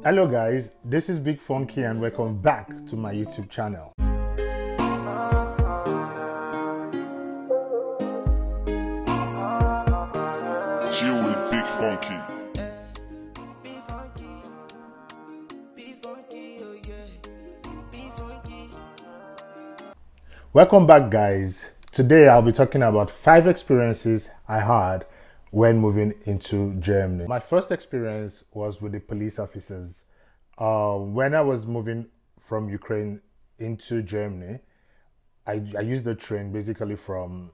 Hello guys, this is Big Funky and welcome back to my YouTube channel. Chill with Big Funky. Welcome back guys. Today I'll be talking about 5 experiences I had when moving into Germany. My first experience was with the police officers. When I was moving from Ukraine into Germany, I used the train basically from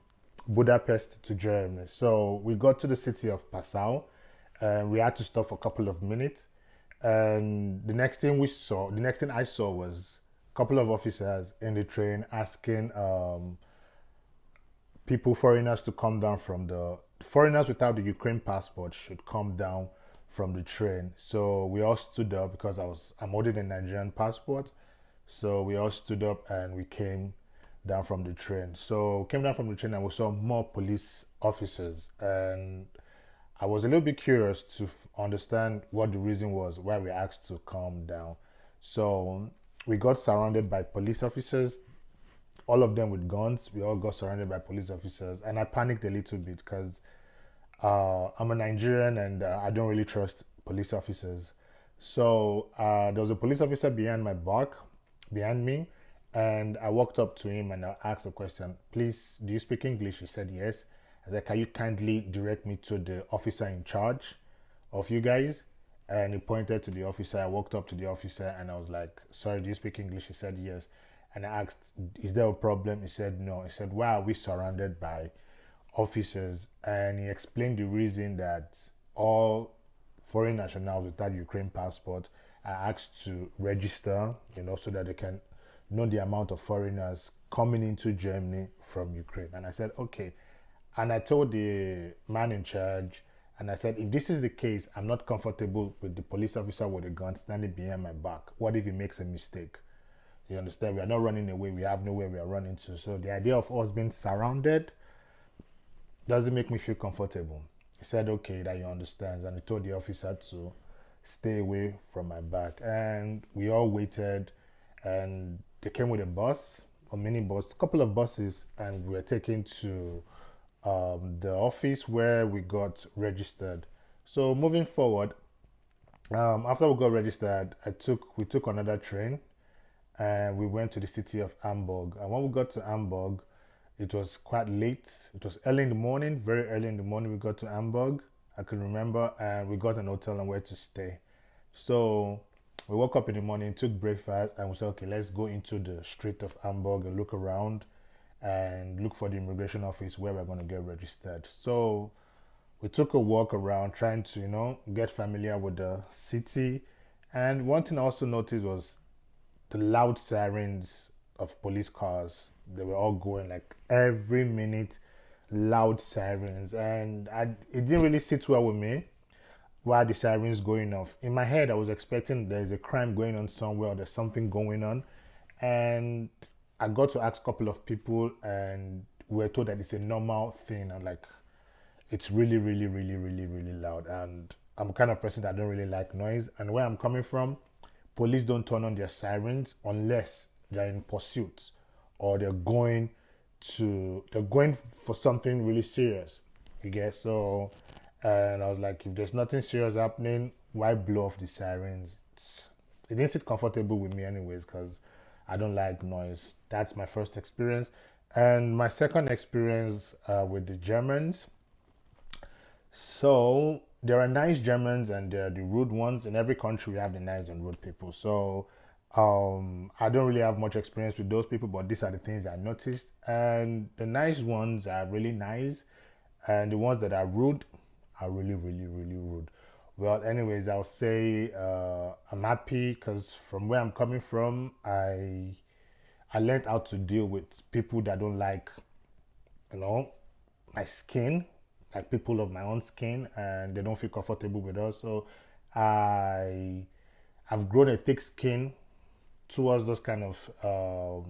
Budapest to Germany. So we got to the city of Passau and we had to stop for a couple of minutes. And the next thing I saw was a couple of officers in the train asking people, foreigners, to come down from the foreigners without the Ukraine passport should come down from the train. So we all stood up because I'm holding a Nigerian passport. So we all stood up and we came down from the train. So came down from the train and we saw more police officers, and I was a little bit curious to understand what the reason was why we asked to come down. So we got surrounded by police officers, all of them with guns. We all got surrounded by police officers, and I panicked a little bit because I'm a Nigerian and I don't really trust police officers. So there was a police officer behind me, and I walked up to him and I asked the question, "Please, do you speak English?" He said yes. I said, "Can you kindly direct me to the officer in charge of you guys?" And he pointed to the officer. I walked up to the officer and I was like, "Sorry, do you speak English?" He said yes. And I asked, "Is there a problem?" He said no. He said, "Why are we surrounded by officers?" And he explained the reason that all foreign nationals without Ukraine passport are asked to register, so that they can know the amount of foreigners coming into Germany from Ukraine. And I said, okay. And I told the man in charge, and I said, if this is the case, I'm not comfortable with the police officer with a gun standing behind my back. What if he makes a mistake? You understand? We are not running away. We have nowhere we are running to. So the idea of us being surrounded doesn't make me feel comfortable. He said, okay, that he understands. And he told the officer to stay away from my back. And we all waited, and they came with a bus, a mini bus, a couple of buses, and we were taken to the office where we got registered. So moving forward, after we got registered, we took another train and we went to the city of Hamburg. And when we got to Hamburg, it was quite late. It was early in the morning, very early in the morning. We got to Hamburg, I can remember, and we got an hotel and where to stay. So we woke up in the morning, took breakfast, and we said, okay, let's go into the street of Hamburg and look around and look for the immigration office where we're going to get registered. So we took a walk around trying to, get familiar with the city. And one thing I also noticed was the loud sirens of police cars. They were all going like every minute, loud sirens, and it didn't really sit well with me. Why the sirens going off? In my head, I was expecting there's a crime going on somewhere, or there's something going on, and I got to ask a couple of people, and we were told that it's a normal thing, and like it's really, really, really, really, really loud. And I'm the kind of person that don't really like noise. And where I'm coming from, police don't turn on their sirens unless they're in pursuit or they're going for something really serious. You get so, and I was like, if there's nothing serious happening, why blow off the sirens? It didn't sit comfortable with me, anyways, because I don't like noise. That's my first experience. And my second experience with the Germans. So there are nice Germans and there are the rude ones. In every country, we have the nice and rude people. So I don't really have much experience with those people, but these are the things I noticed. And the nice ones are really nice, and the ones that are rude are really, really, really rude. Well, anyways, I'll say I'm happy because from where I'm coming from, I learned how to deal with people that don't like, you know, my skin, like people of my own skin, and they don't feel comfortable with us. So I I've grown a thick skin towards those kind of how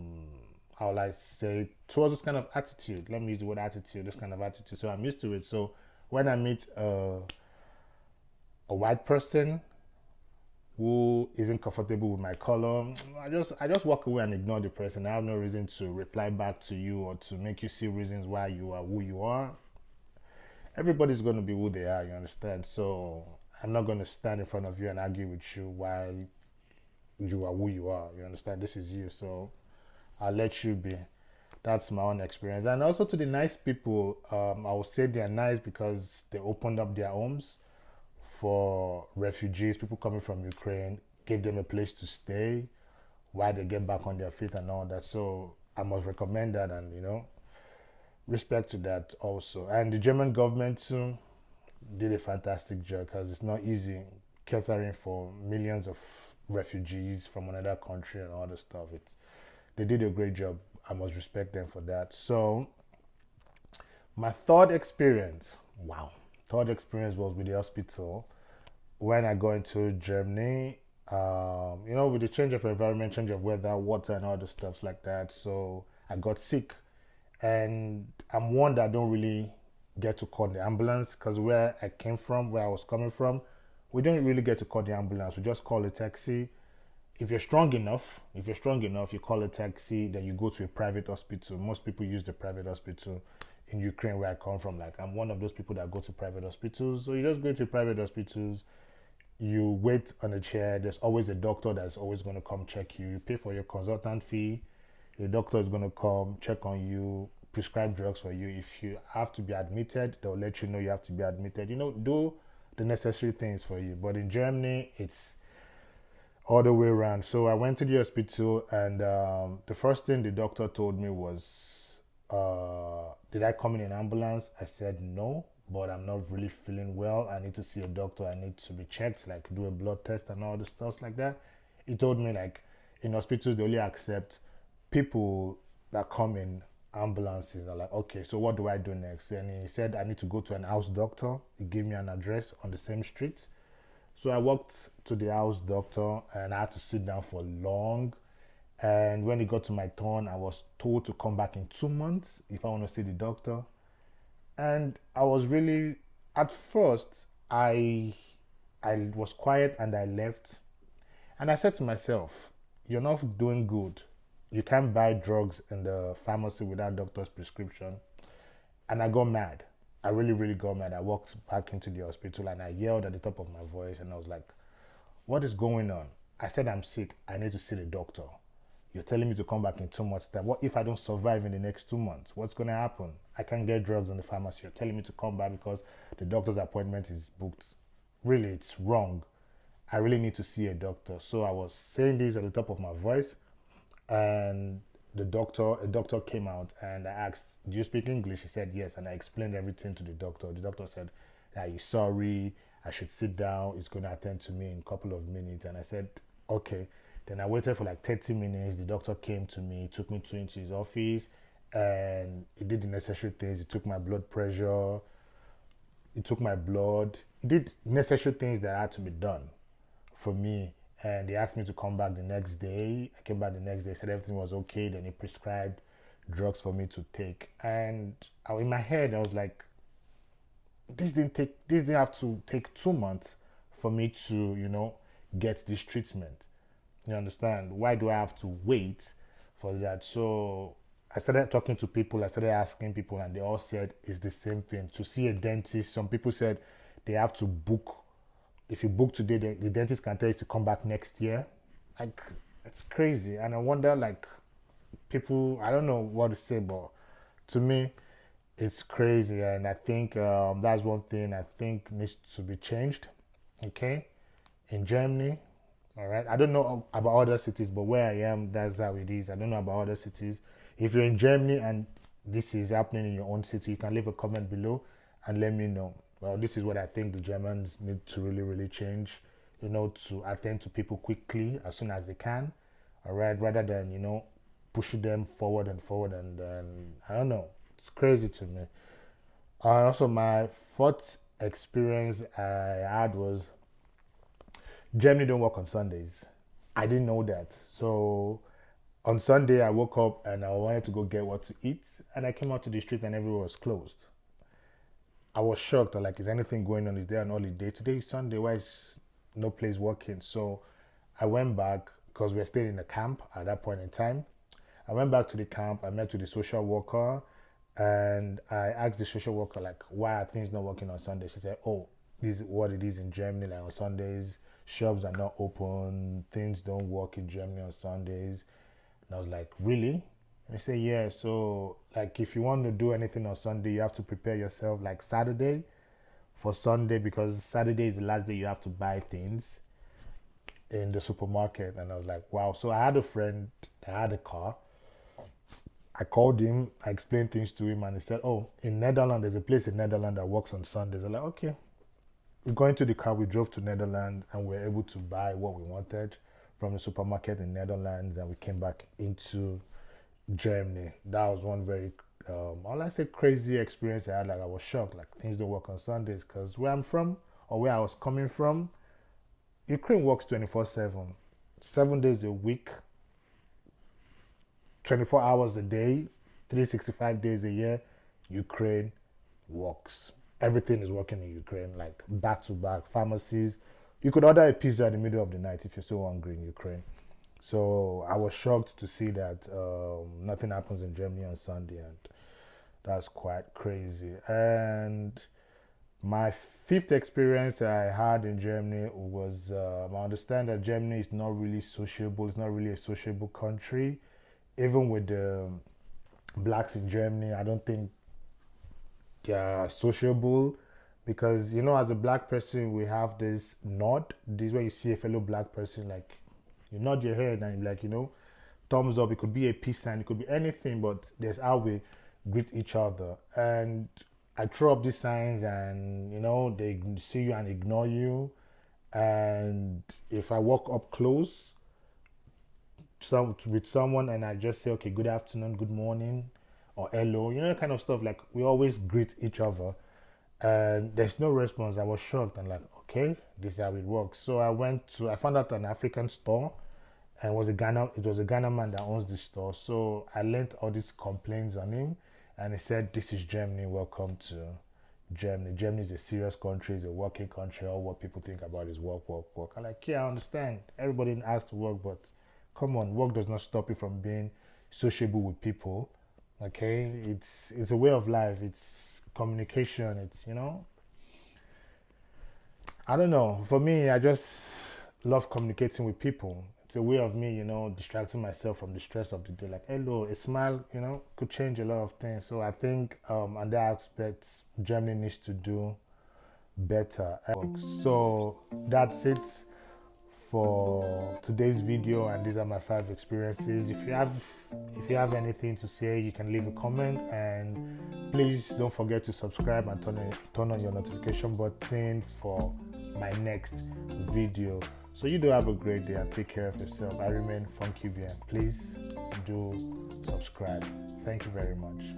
will I say, towards this kind of attitude. Let me use the word attitude, this kind of attitude. So I'm used to it. So when I meet a white person, who isn't comfortable with my color, I just walk away and ignore the person. I have no reason to reply back to you or to make you see reasons why you are who you are. Everybody's going to be who they are, you understand? So I'm not going to stand in front of you and argue with you while you are who you are. You understand? This is you. So I'll let you be. That's my own experience. And also to the nice people, I would say they're nice because they opened up their homes for refugees, people coming from Ukraine, gave them a place to stay while they get back on their feet and all that. So I must recommend that, and respect to that also. And the German government too did a fantastic job because it's not easy catering for millions of refugees from another country and all the stuff. They did a great job. I must respect them for that. So my third experience, wow, third experience was with the hospital when I go into Germany. With the change of environment, change of weather, water, and all the stuffs like that. So I got sick, and I'm one that don't really get to call the ambulance because where I was coming from, we don't really get to call the ambulance. We just call a taxi. If you're strong enough, you call a taxi, then you go to a private hospital. Most people use the private hospital in Ukraine where I come from. Like, I'm one of those people that go to private hospitals. So you just go to private hospitals, you wait on a chair. There's always a doctor that's always going to come check you. You pay for your consultant fee. The doctor is going to come check on you, prescribe drugs for you. If you have to be admitted, they'll let you know you have to be admitted. Do the necessary things for you. But in Germany, it's all the way around. So I went to the hospital, and the first thing the doctor told me was, did I come in an ambulance? I said no, but I'm not really feeling well. I need to see a doctor. I need to be checked, like do a blood test and all the stuff like that. He told me, like, in hospitals, they only accept people that come in ambulances. I'm like, okay, so what do I do next? And he said I need to go to an house doctor. He gave me an address on the same street. So I walked to the house doctor, and I had to sit down for long. And when it got to my turn, I was told to come back in 2 months if I want to see the doctor. And I was really, at first, I was quiet and I left. And I said to myself, you're not doing good. You can't buy drugs in the pharmacy without doctor's prescription. And I got mad. I really, really got mad. I walked back into the hospital and I yelled at the top of my voice, and I was like, what is going on? I said, I'm sick. I need to see the doctor. You're telling me to come back in 2 months' time. What if I don't survive in the next 2 months? What's going to happen? I can't get drugs in the pharmacy. You're telling me to come back because the doctor's appointment is booked. Really, it's wrong. I really need to see a doctor. So I was saying this at the top of my voice, and a doctor came out, and I asked, do you speak English? He said yes, and I explained everything to the doctor. The doctor said, he's sorry, I should sit down, he's going to attend to me in a couple of minutes. And I said, okay. Then I waited for like 30 minutes. The doctor came to me, took me into his office, and he did the necessary things. He took my blood pressure, he took my blood, he did necessary things that had to be done for me. And he asked me to come back the next day. I came back the next day, said everything was okay. Then he prescribed drugs for me to take. And in my head, I was like, this didn't have to take 2 months for me to, get this treatment. You understand? Why do I have to wait for that? So I started talking to people, I started asking people, and they all said it's the same thing. To see a dentist, some people said they have to book. If you book today, the dentist can tell you to come back next year. Like, it's crazy. And I wonder, like, people, I don't know what to say, but to me, it's crazy. And I think that's one thing I think needs to be changed, okay, in Germany. All right. I don't know about other cities, but where I am, that's how it is. I don't know about other cities. If you're in Germany and this is happening in your own city, you can leave a comment below and let me know. Well, this is what I think the Germans need to really, really change, to attend to people quickly as soon as they can, all right, rather than, pushing them forward and forward. And I don't know, it's crazy to me. Also, my fourth experience I had was Germany don't work on Sundays. I didn't know that. So on Sunday, I woke up and I wanted to go get what to eat, and I came out to the street and everywhere was closed. I was shocked. Like, is anything going on? Is there an holiday? Today is Sunday. Why is no place working. So I went back because we were staying in a camp at that point in time. I went back to the camp. I met with the social worker, and I asked the social worker like, "Why are things not working on Sunday?" She said, "Oh, this is what it is in Germany. Like on Sundays, shops are not open. Things don't work in Germany on Sundays." And I was like, "Really?" And I said, "Yeah. So like, if you want to do anything on Sunday, you have to prepare yourself like Saturday for Sunday because Saturday is the last day you have to buy things in the supermarket." And I was like, wow. So I had a friend that had a car. I called him, I explained things to him, and he said, "Oh, in Netherlands, there's a place in Netherlands that works on Sundays." I'm like, okay. We got into the car, we drove to Netherlands, and we were able to buy what we wanted from the supermarket in Netherlands, and we came back into Germany. That was one very, all I say, crazy experience I had. Like, I was shocked, like, things don't work on Sundays, because where I'm from, or where I was coming from, Ukraine works 24/7, 7 days a week, 24 hours a day, 365 days a year. Ukraine works. Everything is working in Ukraine, like back to back. Pharmacies. You could order a pizza in the middle of the night if you're so hungry in Ukraine. So I was shocked to see that nothing happens in Germany on Sunday, and that's quite crazy. And my fifth experience I had in Germany was I understand that Germany is not really sociable. It's not really a sociable country. Even with the blacks in Germany, I don't think they are sociable because as a black person, we have this nod. This is where you see a fellow black person, like you nod your head and you're like, thumbs up. It could be a peace sign, it could be anything, but there's how we greet each other. And I throw up these signs, and they see you and ignore you. And if I walk up close with someone and I just say, okay, good afternoon, good morning, or hello, kind of stuff. Like we always greet each other, and there's no response. I was shocked and like, okay, this is how it works. So I found out an African store, and it was a Ghana man that owns the store. So I learned all these complaints on him, and he said, "This is Germany. Welcome to Germany. Germany is a serious country. It's a working country. All what people think about is work, work, work." I'm like, yeah, I understand. Everybody has to work, but come on, work does not stop you from being sociable with people. Okay, it's a way of life. It's communication. It's I don't know. For me, I just love communicating with people. It's a way of me, distracting myself from the stress of the day. Like, hello, a smile, could change a lot of things. So I think, on that aspect, Germany needs to do better. So that's it for today's video, and these are my 5 experiences. If you have anything to say, you can leave a comment, and please don't forget to subscribe and turn on your notification button for my next video. So you do have a great day and take care of yourself. I remain Funky BM. Please do subscribe. Thank you very much.